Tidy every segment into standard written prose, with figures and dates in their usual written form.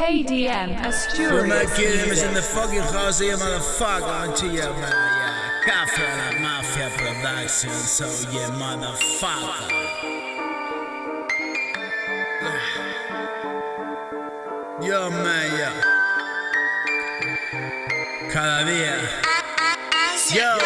ADM We're not Asturias kidding, it's in music. the fucking house here, motherfucker. Until you, man, yeah. Café a la Mafia Production, so yeah, motherfucker. Yo, man, yeah. Cada día. Yo.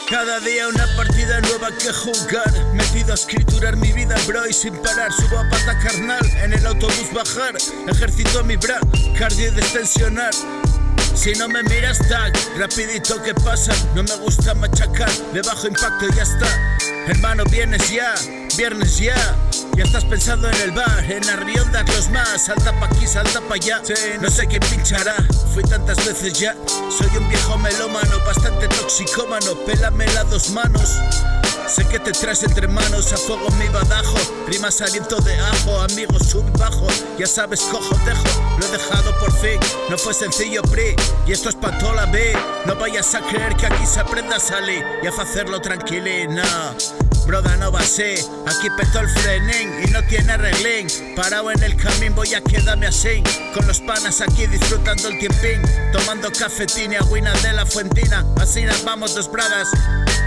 Cada día una partida nueva que jugar. Metido a escriturar mi vida, bro, y sin parar. Subo a pata carnal, en el autobús bajar. Ejercito mi bra, cardio y destensionar. Si no me miras, tag, rapidito que pasa. No me gusta machacar, de bajo impacto y ya está. Hermano, viernes ya. Ya estás pensando en el bar, en arriondas los más. Salta pa' aquí, salta pa' allá, sí, no sé quién pinchará. Fui tantas veces ya. Soy un viejo melómano, bastante toxicómano. Pélame las dos manos. Sé que te traes entre manos, a fuego mi badajo. Rimas aliento de ajo, amigos sub y bajo. Ya sabes, cojo, dejo, lo he dejado por fin. No fue sencillo, pri, y esto es pa' toda la B. No vayas a creer que aquí se aprenda a salir y a hacerlo tranquilín, no. Broda, no va a ser, aquí petó el frenín y no tiene reglín. Parado en el camino voy a quedarme así, con los panas aquí disfrutando el tiempín. Tomando cafetín y agüina de la fuentina, así nos vamos dos bradas.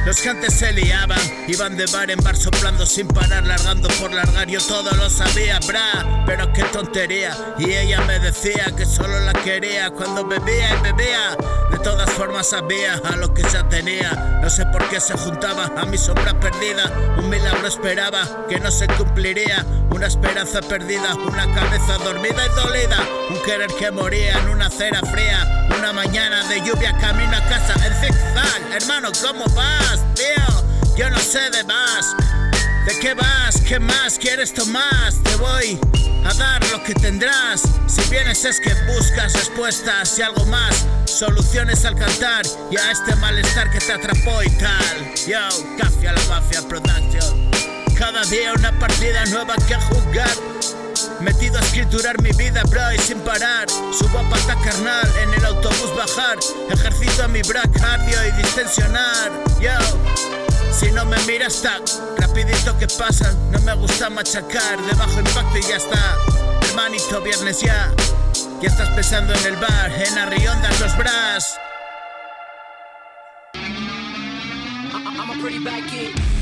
Los que antes se liaban, iban de bar en bar soplando sin parar, largando por largar, yo todo lo sabía, bra. Pero qué tontería, y ella me decía que solo la quería cuando bebía y bebía. De todas formas sabía a lo que ya tenía, no sé por qué se juntaba a mi sombra perdida. Un milagro esperaba que no se cumpliría, una esperanza perdida, una cabeza dormida y dolida, un querer que moría en una acera fría. Una mañana de lluvia camino a casa en zigzag. Hermano, ¿cómo vas, tío? Yo no sé de más. ¿De qué vas? ¿Qué más quieres tomar? Te voy a dar lo que tendrás. Si vienes es que buscas respuestas y algo más. Soluciones al cantar y a este malestar que te atrapó y tal. Yo, Café a la Mafia Production. Cada día una partida nueva que jugar. Metido a escriturar mi vida, bro, y sin parar. Subo a pata carnal, en el autobús bajar. Ejercito mi bra, cardio y distensionar. Yo, si no me miras, tag, rapidito que pasan. No me gusta machacar, de bajo impacto y ya está. Hermanito, viernes ya. Ya estás pensando en el bar, en arriondas los bras. I'm a pretty bad kid.